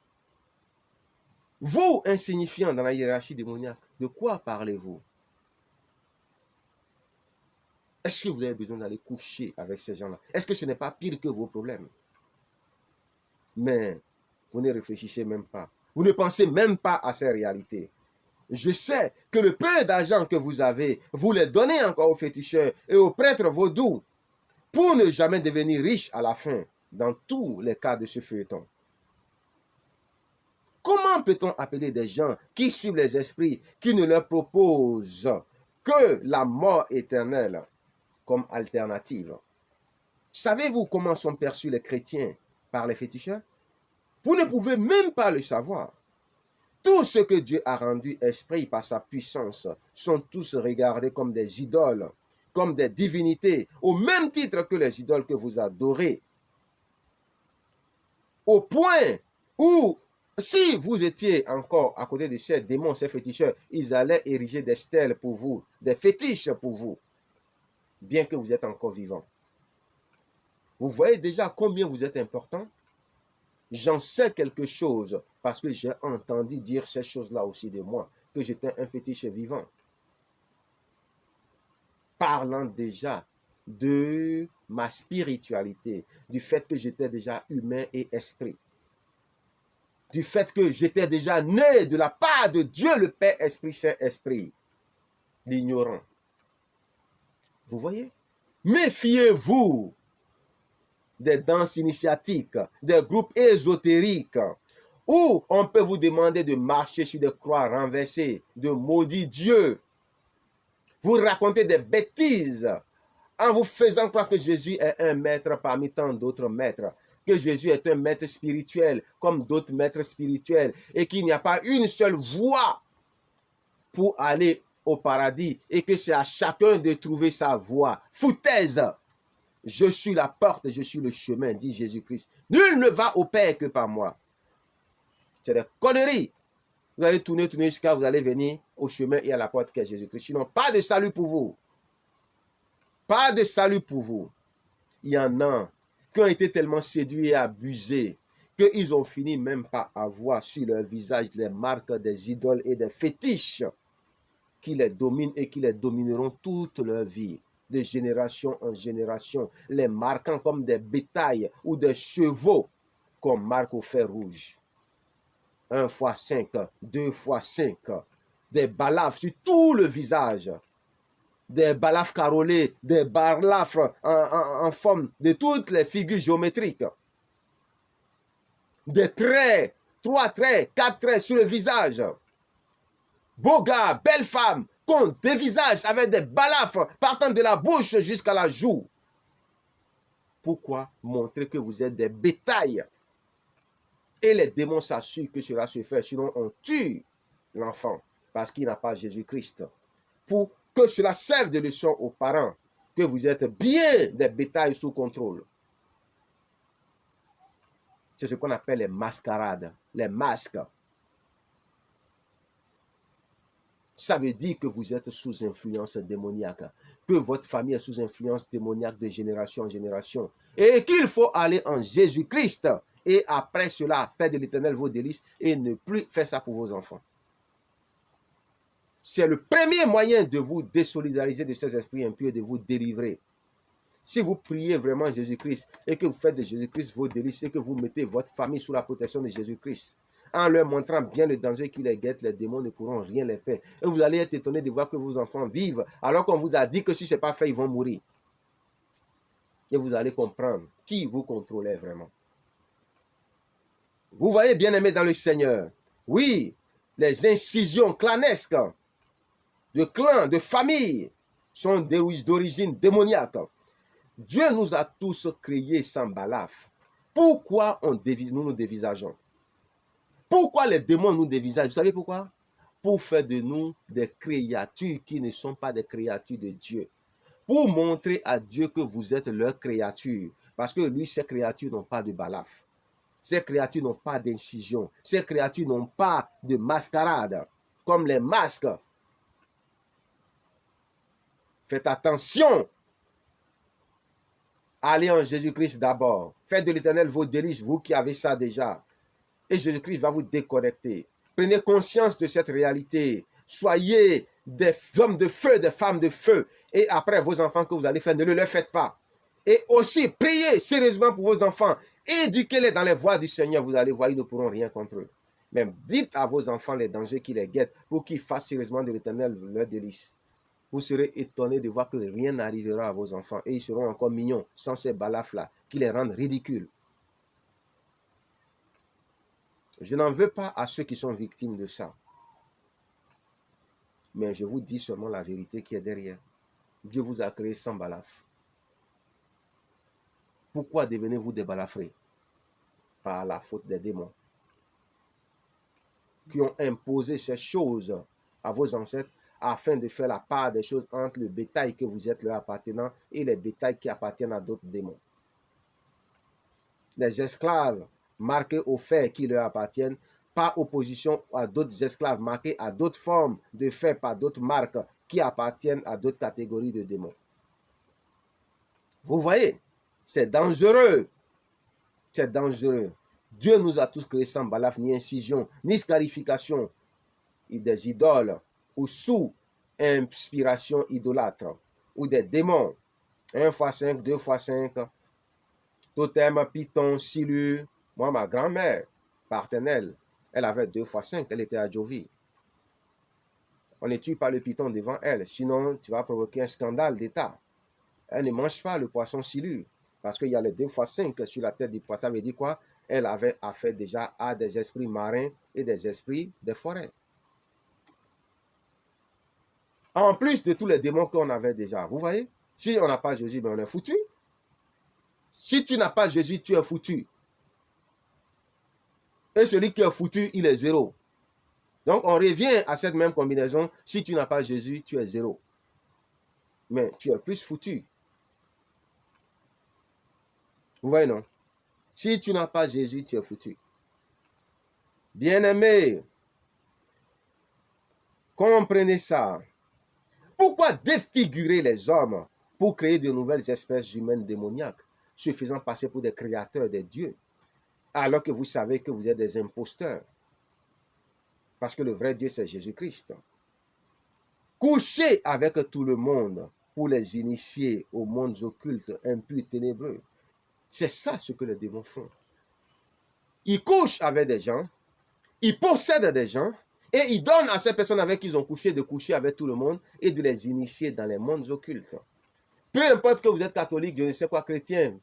Vous, insignifiants dans la hiérarchie démoniaque, de quoi parlez-vous? Est-ce que vous avez besoin d'aller coucher avec ces gens-là? Est-ce que ce n'est pas pire que vos problèmes? Mais vous ne réfléchissez même pas. Vous ne pensez même pas à ces réalités. Je sais que le peu d'argent que vous avez, vous les donnez encore aux féticheurs et aux prêtres vaudous pour ne jamais devenir riche à la fin, dans tous les cas de ce feuilleton. Comment peut-on appeler des gens qui suivent les esprits, qui ne leur proposent que la mort éternelle comme alternative? Savez-vous comment sont perçus les chrétiens par les féticheurs? Vous ne pouvez même pas le savoir. Tout ce que Dieu a rendu esprit par sa puissance sont tous regardés comme des idoles, comme des divinités, au même titre que les idoles que vous adorez. Au point où, si vous étiez encore à côté de ces démons, ces féticheurs, ils allaient ériger des stèles pour vous, des fétiches pour vous, bien que vous êtes encore vivant. Vous voyez déjà combien vous êtes important? J'en sais quelque chose parce que j'ai entendu dire ces choses-là aussi de moi, que j'étais un fétiche vivant. Parlant déjà de ma spiritualité, du fait que j'étais déjà humain et esprit, du fait que j'étais déjà né de la part de Dieu le Père Esprit Saint-Esprit, l'ignorant. Vous voyez? Méfiez-vous des danses initiatiques, des groupes ésotériques, où on peut vous demander de marcher sur des croix renversées, de maudire Dieu. Vous racontez des bêtises en vous faisant croire que Jésus est un maître parmi tant d'autres maîtres, que Jésus est un maître spirituel comme d'autres maîtres spirituels et qu'il n'y a pas une seule voie pour aller au paradis et que c'est à chacun de trouver sa voie. Foutaise! Je suis la porte, je suis le chemin, dit Jésus-Christ. Nul ne va au Père que par moi. C'est des conneries. Vous allez tourner jusqu'à vous allez venir au chemin et à la porte qu'est Jésus-Christ. Sinon, pas de salut pour vous. Pas de salut pour vous. Il y en a qui ont été tellement séduits et abusés qu'ils ont fini même par avoir sur leur visage les marques des idoles et des fétiches qui les dominent et qui les domineront toute leur vie, de génération en génération, les marquant comme des bétails ou des chevaux qu'on marque au fer rouge. 1 x 5, 2 x 5, des balafres sur tout le visage, des balafres carolés, des balafres en forme de toutes les figures géométriques, des traits, 3 traits, 4 traits sur le visage. Beau gars, belle femme, qu'on dévisage avec des balafres partant de la bouche jusqu'à la joue. Pourquoi montrer que vous êtes des bétails? Et les démons s'assurent que cela se fait, sinon on tue l'enfant parce qu'il n'a pas Jésus-Christ. Pour que cela serve de leçon aux parents, que vous êtes bien des bétails sous contrôle. C'est ce qu'on appelle les mascarades, les masques. Ça veut dire que vous êtes sous influence démoniaque, que votre famille est sous influence démoniaque de génération en génération, et qu'il faut aller en Jésus-Christ, et après cela, faire de l'Éternel vos délices, et ne plus faire ça pour vos enfants. C'est le premier moyen de vous désolidariser de ces esprits impurs et de vous délivrer. Si vous priez vraiment Jésus-Christ, et que vous faites de Jésus-Christ vos délices, et que vous mettez votre famille sous la protection de Jésus-Christ, en leur montrant bien le danger qui les guette, les démons ne pourront rien les faire. Et vous allez être étonné de voir que vos enfants vivent, alors qu'on vous a dit que si ce n'est pas fait, ils vont mourir. Et vous allez comprendre qui vous contrôlait vraiment. Vous voyez, bien-aimés dans le Seigneur, oui, les incisions clanesques de clans, de familles, sont d'origine démoniaque. Dieu nous a tous créés sans balafre. Pourquoi nous nous dévisageons? Pourquoi les démons nous dévisagent? Vous savez pourquoi? Pour faire de nous des créatures qui ne sont pas des créatures de Dieu. Pour montrer à Dieu que vous êtes leur créature. Parce que lui, ces créatures n'ont pas de balafre. Ces créatures n'ont pas d'incision. Ces créatures n'ont pas de mascarade. Comme les masques. Faites attention. Allez en Jésus-Christ d'abord. Faites de l'Éternel vos délices, vous qui avez ça déjà. Et Jésus-Christ va vous déconnecter. Prenez conscience de cette réalité. Soyez des hommes de feu, des femmes de feu. Et après, vos enfants que vous allez faire, ne le leur faites pas. Et aussi, priez sérieusement pour vos enfants. Éduquez-les dans les voies du Seigneur. Vous allez voir, ils ne pourront rien contre eux. Même dites à vos enfants les dangers qui les guettent pour qu'ils fassent sérieusement de l'Éternel leur délice. Vous serez étonnés de voir que rien n'arrivera à vos enfants. Et ils seront encore mignons sans ces balafres-là qui les rendent ridicules. Je n'en veux pas à ceux qui sont victimes de ça. Mais je vous dis seulement la vérité qui est derrière. Dieu vous a créé sans balafre. Pourquoi devenez-vous des balafrés? Par la faute des démons qui ont imposé ces choses à vos ancêtres afin de faire la part des choses entre le bétail que vous êtes leur appartenant et les bétails qui appartiennent à d'autres démons. Les esclaves marqués au fer qui leur appartiennent, par opposition à d'autres esclaves marqués à d'autres formes de fer par d'autres marques qui appartiennent à d'autres catégories de démons. Vous voyez, c'est dangereux. C'est dangereux. Dieu nous a tous créés sans balafre, ni incision, ni scarification, et des idoles, ou sous inspiration idolâtre, ou des démons. 1 x 5, 2 x 5, totem, python, silure. Moi, ma grand-mère, paternelle, elle avait 2 x 5, elle était à Jovi. On ne tue pas le python devant elle, sinon tu vas provoquer un scandale d'État. Elle ne mange pas le poisson silure, parce qu'il y a les 2 x 5 sur la tête du poisson. Ça veut dire quoi? Elle avait affaire déjà à des esprits marins et des esprits des forêts. En plus de tous les démons qu'on avait déjà. Vous voyez? Si on n'a pas Jésus, ben on est foutu. Si tu n'as pas Jésus, tu es foutu. Et celui qui est foutu, il est zéro. Donc, on revient à cette même combinaison. Si tu n'as pas Jésus, tu es zéro. Mais tu es plus foutu. Vous voyez, non? Si tu n'as pas Jésus, tu es foutu. Bien-aimé, Comprenez ça. Pourquoi défigurer les hommes pour créer de nouvelles espèces humaines démoniaques, se faisant passer pour des créateurs des dieux, alors que vous savez que vous êtes des imposteurs? Parce que le vrai Dieu, c'est Jésus-Christ. Coucher avec tout le monde pour les initier aux mondes occultes, impurs, ténébreux. C'est ça ce que les démons font. Ils couchent avec des gens, ils possèdent des gens, et ils donnent à ces personnes avec qui ils ont couché de coucher avec tout le monde et de les initier dans les mondes occultes. Peu importe que vous êtes catholique, je ne sais quoi, chrétien,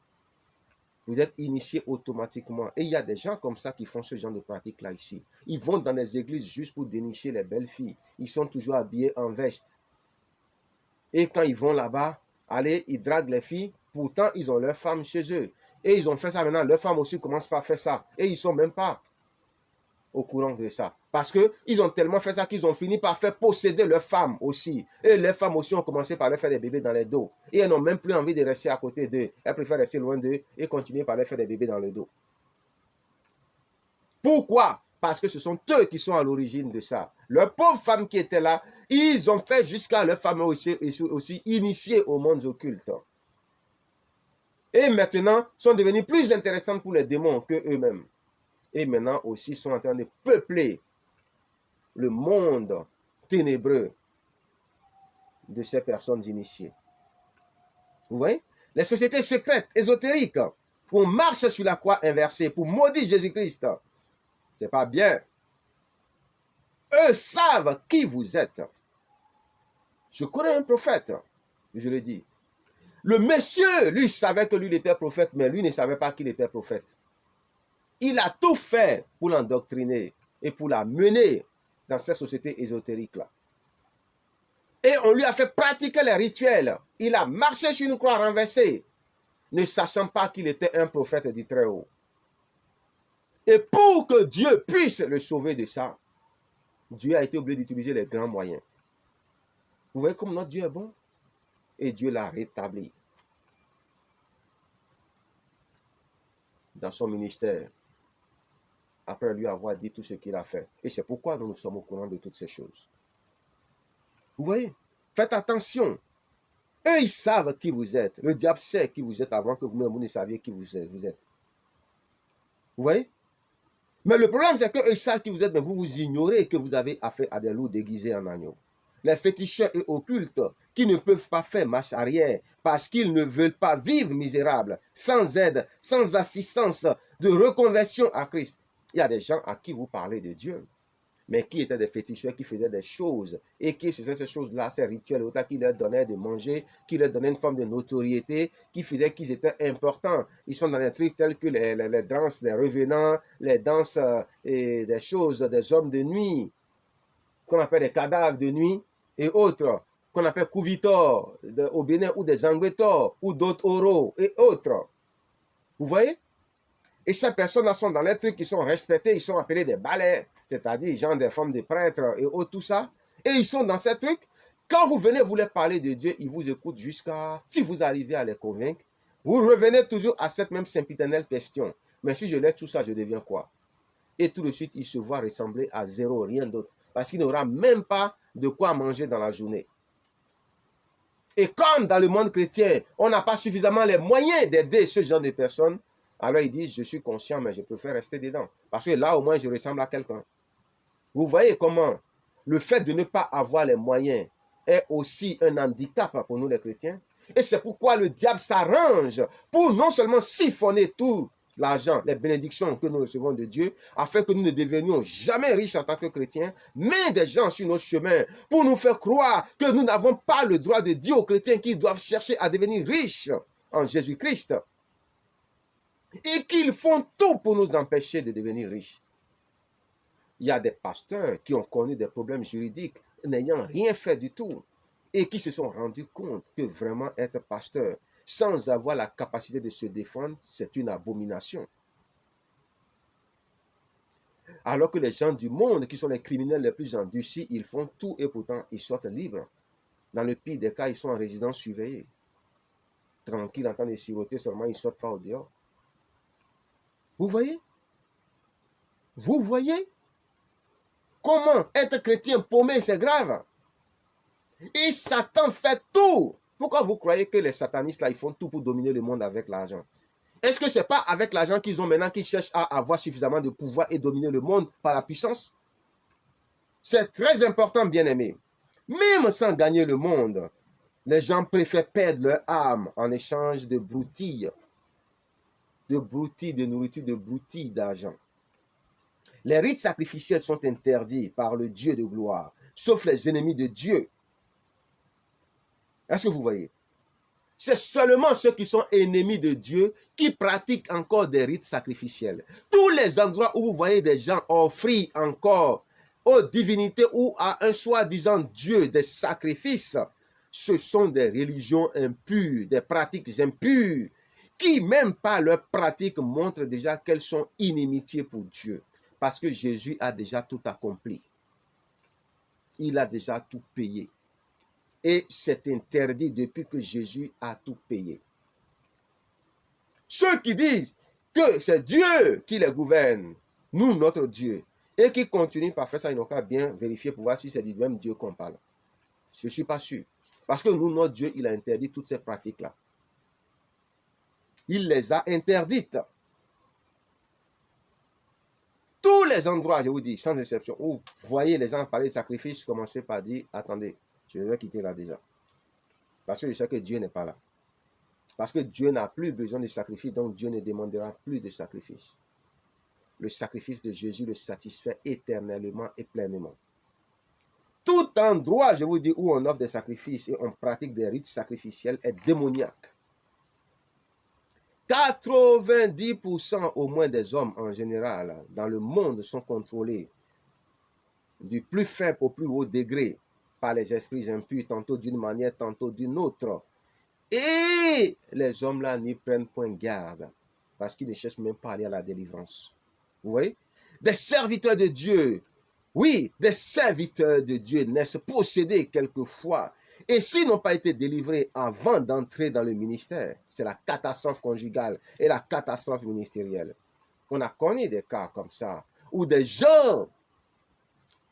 vous êtes initié automatiquement. Et il y a des gens comme ça qui font ce genre de pratique-là ici. Ils vont dans les églises juste pour dénicher les belles filles. Ils sont toujours habillés en veste. Et quand ils vont là-bas, allez, ils draguent les filles. Pourtant, ils ont leurs femmes chez eux. Et ils ont fait ça maintenant. Leurs femmes aussi commencent par faire ça. Et ils ne sont même pas au courant de ça. Parce qu'ils ont tellement fait ça qu'ils ont fini par faire posséder leurs femmes aussi. Et les femmes aussi ont commencé par leur faire des bébés dans les dos. Et elles n'ont même plus envie de rester à côté d'eux. Elles préfèrent rester loin d'eux et continuer par leur faire des bébés dans le dos. Pourquoi? Parce que ce sont eux qui sont à l'origine de ça. Leurs pauvres femmes qui étaient là, ils ont fait jusqu'à leurs femmes aussi initiées au monde occulte. Et maintenant, sont devenues plus intéressantes pour les démons que eux-mêmes. Et maintenant aussi sont en train de peupler le monde ténébreux de ces personnes initiées. Vous voyez? Les sociétés secrètes, ésotériques, on marche sur la croix inversée pour maudire Jésus-Christ. C'est pas bien. Eux savent qui vous êtes. Je connais un prophète, je le dis. Le monsieur, lui, savait que lui, il était prophète, mais lui ne savait pas qu'il était prophète. Il a tout fait pour l'endoctriner et pour la mener dans cette société ésotérique-là. Et on lui a fait pratiquer les rituels. Il a marché sur une croix renversée, ne sachant pas qu'il était un prophète du Très-Haut. Et pour que Dieu puisse le sauver de ça, Dieu a été obligé d'utiliser les grands moyens. Vous voyez comme notre Dieu est bon? Et Dieu l'a rétabli dans son ministère, après lui avoir dit tout ce qu'il a fait. Et c'est pourquoi nous sommes au courant de toutes ces choses. Vous voyez? Faites attention. Eux, ils savent qui vous êtes. Le diable sait qui vous êtes avant que vous-même vous ne saviez qui vous êtes. Vous voyez? Mais le problème, c'est qu'eux, ils savent qui vous êtes, mais vous vous ignorez que vous avez affaire à des loups déguisés en agneaux. Les féticheurs et occultes qui ne peuvent pas faire marche arrière parce qu'ils ne veulent pas vivre misérables, sans aide, sans assistance de reconversion à Christ. Il y a des gens à qui vous parlez de Dieu, mais qui étaient des féticheurs, qui faisaient des choses et qui faisaient ces choses-là, ces rituels, autant qui leur donnaient de manger, qui leur donnaient une forme de notoriété, qui faisaient qu'ils étaient importants. Ils sont dans des trucs tels que les danses des revenants, les danses et des choses des hommes de nuit, qu'on appelle des cadavres de nuit, et autres, qu'on appelle Kouvitor au Bénin, ou des Anguetor, ou d'autres Oro, et autres. Vous voyez? Et ces personnes-là sont dans les trucs qui sont respectés, ils sont appelés des balais, c'est-à-dire gens des formes de prêtres et autres, tout ça. Et ils sont dans ces trucs. Quand vous venez vous leur parler de Dieu, ils vous écoutent jusqu'à... Si vous arrivez à les convaincre, vous revenez toujours à cette même sempiternelle question. Mais si je laisse tout ça, je deviens quoi? Et tout de suite, il se voit ressembler à zéro, rien d'autre. Parce qu'il n'aura même pas de quoi manger dans la journée. Et comme dans le monde chrétien, on n'a pas suffisamment les moyens d'aider ce genre de personnes, alors ils disent, je suis conscient, mais je préfère rester dedans. Parce que là, au moins, je ressemble à quelqu'un. Vous voyez comment le fait de ne pas avoir les moyens est aussi un handicap pour nous les chrétiens. Et c'est pourquoi le diable s'arrange pour non seulement siphonner tout l'argent, les bénédictions que nous recevons de Dieu, afin que nous ne devenions jamais riches en tant que chrétiens, mais des gens sur nos chemins, pour nous faire croire que nous n'avons pas le droit de dire aux chrétiens qu'ils doivent chercher à devenir riches en Jésus-Christ. Et qu'ils font tout pour nous empêcher de devenir riches. Il y a des pasteurs qui ont connu des problèmes juridiques n'ayant rien fait du tout et qui se sont rendus compte que vraiment être pasteur sans avoir la capacité de se défendre, c'est une abomination. Alors que les gens du monde, qui sont les criminels les plus endurcis, ils font tout et pourtant ils sortent libres. Dans le pire des cas, ils sont en résidence surveillée. Tranquille, en train de siroter, seulement ils ne sortent pas au dehors. Vous voyez? Vous voyez? comment être chrétien paumé, c'est grave. Et Satan fait tout. Pourquoi vous croyez que les satanistes, là, ils font tout pour dominer le monde avec l'argent? Est-ce que ce n'est pas avec l'argent qu'ils ont maintenant qu'ils cherchent à avoir suffisamment de pouvoir et dominer le monde par la puissance? C'est très important, bien-aimés. Même sans gagner le monde, les gens préfèrent perdre leur âme en échange de broutilles, de nourriture, de broutilles d'argent. Les rites sacrificiels sont interdits par le Dieu de gloire, sauf les ennemis de Dieu. Est-ce que vous voyez? C'est seulement ceux qui sont ennemis de Dieu qui pratiquent encore des rites sacrificiels. Tous les endroits où vous voyez des gens offrir encore aux divinités ou à un soi-disant Dieu des sacrifices, ce sont des religions impures, des pratiques impures, qui même par leurs pratiques montrent déjà qu'elles sont inimitiés pour Dieu. Parce que Jésus a déjà tout accompli. Il a déjà tout payé. Et c'est interdit depuis que Jésus a tout payé. Ceux qui disent que c'est Dieu qui les gouverne, nous, notre Dieu, et qui continuent par faire ça, ils n'ont qu'à bien vérifier pour voir si c'est du même Dieu qu'on parle. Je ne suis pas sûr. Parce que nous, notre Dieu, il a interdit toutes ces pratiques-là. Il les a interdites. Tous les endroits, je vous dis, sans exception, où vous voyez les gens parler de sacrifice, commencez par dire, attendez, je vais quitter là déjà. Parce que je sais que Dieu n'est pas là. Parce que Dieu n'a plus besoin de sacrifice, donc Dieu ne demandera plus de sacrifice. Le sacrifice de Jésus le satisfait éternellement et pleinement. Tout endroit, je vous dis, où on offre des sacrifices et on pratique des rites sacrificiels est démoniaque. 90% au moins des hommes en général dans le monde sont contrôlés du plus faible au plus haut degré par les esprits impurs, tantôt d'une manière, tantôt d'une autre. Et les hommes là n'y prennent point garde parce qu'ils ne cherchent même pas à aller à la délivrance. Vous voyez? Des serviteurs de Dieu, oui, des serviteurs de Dieu naissent possédés quelquefois. Et s'ils n'ont pas été délivrés avant d'entrer dans le ministère, c'est la catastrophe conjugale et la catastrophe ministérielle. On a connu des cas comme ça, où des gens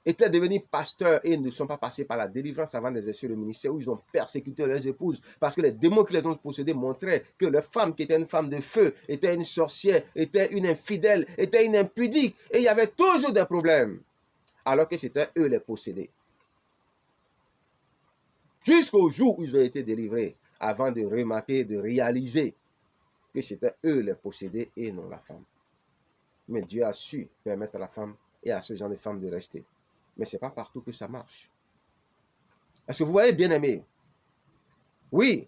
étaient devenus pasteurs et ne sont pas passés par la délivrance avant d'exercer le ministère, où ils ont persécuté leurs épouses, parce que les démons qui les ont possédés montraient que leur femme, qui était une femme de feu, était une sorcière, était une infidèle, était une impudique, et il y avait toujours des problèmes, alors que c'était eux les possédés. Jusqu'au jour où ils ont été délivrés, avant de remarquer, de réaliser que c'était eux les possédés et non la femme. Mais Dieu a su permettre à la femme et à ce genre de femme de rester. Mais ce n'est pas partout que ça marche. Est-ce que vous voyez, bien-aimés? Oui,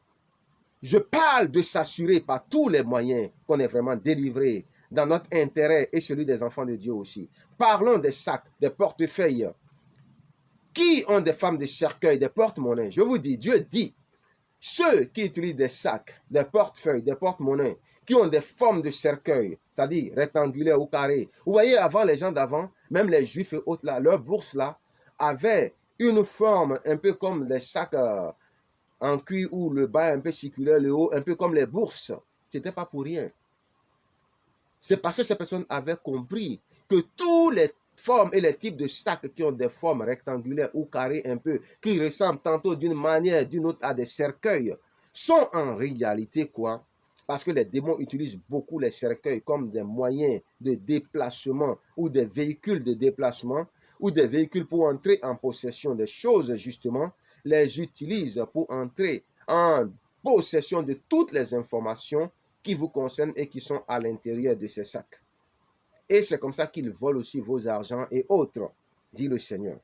je parle de s'assurer par tous les moyens qu'on est vraiment délivré dans notre intérêt et celui des enfants de Dieu aussi. Parlons des sacs, des portefeuilles. Qui ont des femmes de cercueil, des porte-monnaies? Je vous dis, Dieu dit, ceux qui utilisent des sacs, des portefeuilles, des porte-monnaies, qui ont des formes de cercueil, c'est-à-dire rectangulaires ou carrés. Vous voyez, avant, les gens d'avant, même les juifs et autres là, leurs bourses là, avaient une forme un peu comme les sacs en cuir où le bas est un peu circulaire, le haut un peu comme les bourses. Ce n'était pas pour rien. C'est parce que ces personnes avaient compris que tous les formes et les types de sacs qui ont des formes rectangulaires ou carrées un peu, qui ressemblent tantôt d'une manière, d'une autre à des cercueils, sont en réalité quoi? Parce que les démons utilisent beaucoup les cercueils comme des moyens de déplacement ou des véhicules de déplacement ou des véhicules pour entrer en possession des choses, justement, les utilisent pour entrer en possession de toutes les informations qui vous concernent et qui sont à l'intérieur de ces sacs. Et c'est comme ça qu'ils volent aussi vos argents et autres, dit le Seigneur.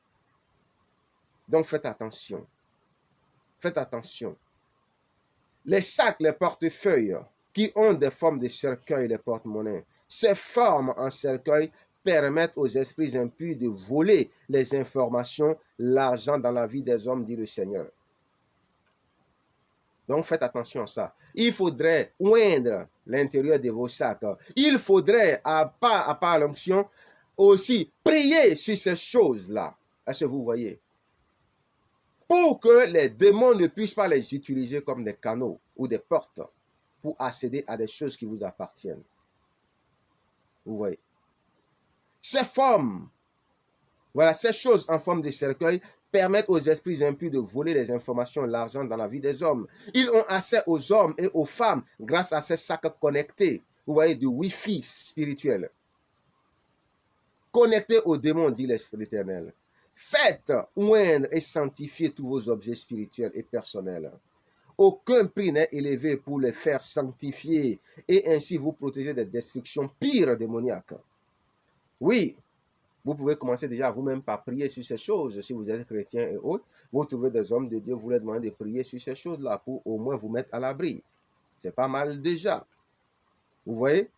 Donc faites attention. Faites attention. Les sacs, les portefeuilles qui ont des formes de cercueil, les porte-monnaies, ces formes en cercueil permettent aux esprits impurs de voler les informations, l'argent dans la vie des hommes, dit le Seigneur. Donc faites attention à ça. Il faudrait oindre l'intérieur de vos sacs. Il faudrait, à part l'onction, aussi prier sur ces choses-là. Est-ce que vous voyez? Pour que les démons ne puissent pas les utiliser comme des canaux ou des portes pour accéder à des choses qui vous appartiennent. Vous voyez? Ces formes Voilà, ces choses en forme de cercueil permettent aux esprits impurs de voler les informations, l'argent dans la vie des hommes. Ils ont accès aux hommes et aux femmes grâce à ces sacs connectés. Vous voyez, du Wi-Fi spirituel. Connectés aux démons, dit l'Esprit éternel. Faites oindre et sanctifier tous vos objets spirituels et personnels. Aucun prix n'est élevé pour les faire sanctifier et ainsi vous protéger des destructions pires démoniaques. Oui, vous pouvez commencer déjà vous-même par prier sur ces choses. Si vous êtes chrétien et autres, vous trouvez des hommes de Dieu, vous leur demandez de prier sur ces choses-là pour au moins vous mettre à l'abri. C'est pas mal déjà. Vous voyez?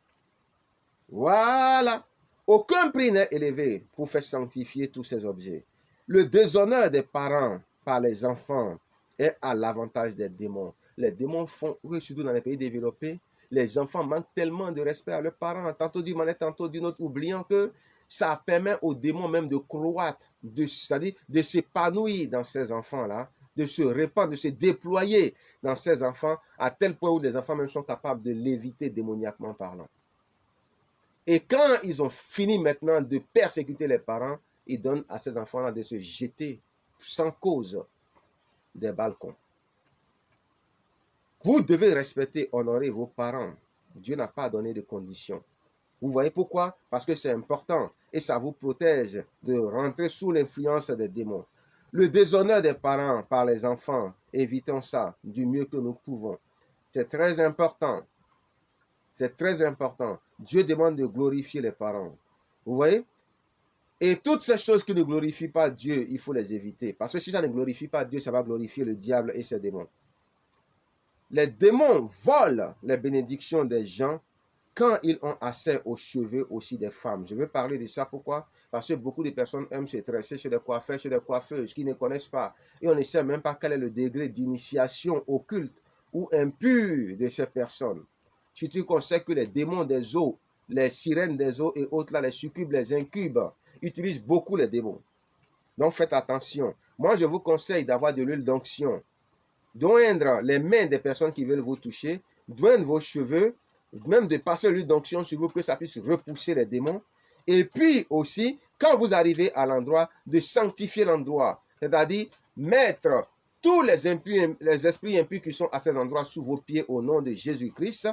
Voilà. Aucun prix n'est élevé pour faire sanctifier tous ces objets. Le déshonneur des parents par les enfants est à l'avantage des démons. Les démons font, surtout dans les pays développés, les enfants manquent tellement de respect à leurs parents, tantôt d'une manière, tantôt d'une autre, oubliant que ça permet aux démons même de croître, c'est-à-dire de s'épanouir dans ces enfants-là, de se répandre, de se déployer dans ces enfants, à tel point où les enfants même sont capables de l'éviter démoniaquement parlant. Et quand ils ont fini maintenant de persécuter les parents, ils donnent à ces enfants-là de se jeter sans cause des balcons. Vous devez respecter, honorer vos parents. Dieu n'a pas donné de conditions. Vous voyez pourquoi? Parce que c'est important et ça vous protège de rentrer sous l'influence des démons. Le déshonneur des parents par les enfants, évitons ça du mieux que nous pouvons. C'est très important. C'est très important. Dieu demande de glorifier les parents. Vous voyez? Et toutes ces choses qui ne glorifient pas Dieu, il faut les éviter. Parce que si ça ne glorifie pas Dieu, ça va glorifier le diable et ses démons. Les démons volent les bénédictions des gens quand ils ont accès aux cheveux aussi des femmes. Je veux parler de ça, pourquoi? Parce que beaucoup de personnes aiment se tresser chez des coiffeurs, chez des coiffeuses qui ne connaissent pas. Et on ne sait même pas quel est le degré d'initiation occulte ou impur de ces personnes. Surtout qu'on sait que les démons des eaux, les sirènes des eaux et autres, là, les succubes, les incubes, utilisent beaucoup les démons. Donc faites attention. Moi, je vous conseille d'avoir de l'huile d'onction, d'oindre les mains des personnes qui veulent vous toucher, d'oindre vos cheveux, même de passer l'huile d'onction sur vous pour que ça puisse repousser les démons. Et puis aussi, quand vous arrivez à l'endroit, de sanctifier l'endroit, c'est-à-dire mettre tous les esprits impurs qui sont à cet endroit sous vos pieds au nom de Jésus-Christ.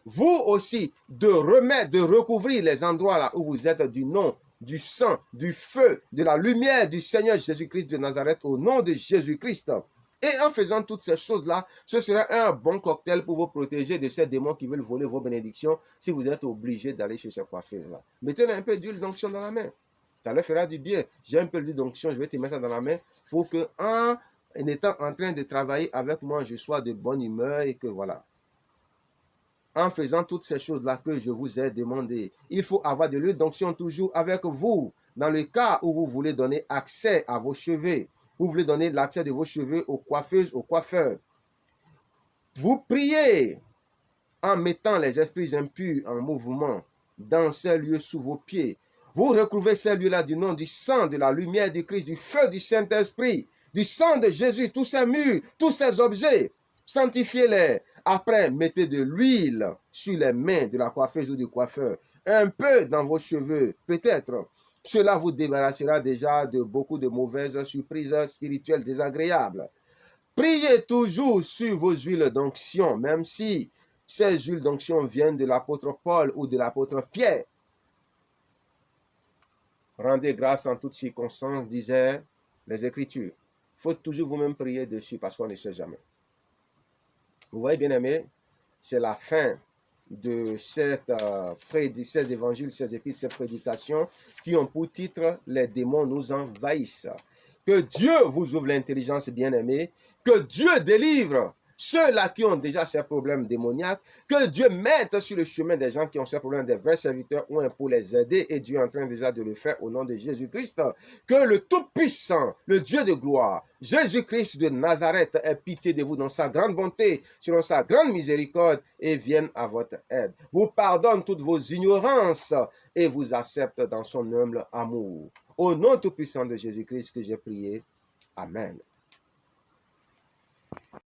Vous aussi, de remettre, de recouvrir les endroits là où vous êtes du nom, du sang, du feu, de la lumière du Seigneur Jésus-Christ de Nazareth au nom de Jésus-Christ. Et en faisant toutes ces choses-là, ce sera un bon cocktail pour vous protéger de ces démons qui veulent voler vos bénédictions si vous êtes obligé d'aller chez ces coiffeurs-là. Mettez-leur un peu d'huile d'onction dans la main. Ça leur fera du bien. J'ai un peu d'huile d'onction, je vais te mettre ça dans la main pour que, en étant en train de travailler avec moi, je sois de bonne humeur et que voilà. En faisant toutes ces choses-là que je vous ai demandé, il faut avoir de l'huile d'onction toujours avec vous. Dans le cas où vous voulez donner accès à vos cheveux, vous voulez donner l'accès de vos cheveux aux coiffeuses, aux coiffeurs. Vous priez en mettant les esprits impurs en mouvement dans ces lieux sous vos pieds. Vous recouvrez ces lieux-là du nom du sang, de la lumière du Christ, du feu du Saint-Esprit, du sang de Jésus, tous ces murs, tous ces objets. Sanctifiez-les. Après, mettez de l'huile sur les mains de la coiffeuse ou du coiffeur, un peu dans vos cheveux, peut-être. Cela vous débarrassera déjà de beaucoup de mauvaises surprises spirituelles désagréables. Priez toujours sur vos huiles d'onction, même si ces huiles d'onction viennent de l'apôtre Paul ou de l'apôtre Pierre. Rendez grâce en toutes circonstances, disaient les Écritures. Il faut toujours vous-même prier dessus parce qu'on ne sait jamais. Vous voyez, bien aimés, c'est la fin de ces évangiles, ces épîtres, ces prédications qui ont pour titre « Les démons nous envahissent ». Que Dieu vous ouvre l'intelligence, bien aimés, que Dieu délivre ceux-là qui ont déjà ces problèmes démoniaques, que Dieu mette sur le chemin des gens qui ont ces problèmes, des vrais serviteurs ou un pour les aider, et Dieu est en train déjà de le faire au nom de Jésus-Christ. Que le Tout-Puissant, le Dieu de gloire, Jésus-Christ de Nazareth, ait pitié de vous dans sa grande bonté, selon sa grande miséricorde, et vienne à votre aide. Vous pardonne toutes vos ignorances et vous accepte dans son humble amour. Au nom Tout-Puissant de Jésus-Christ que j'ai prié. Amen.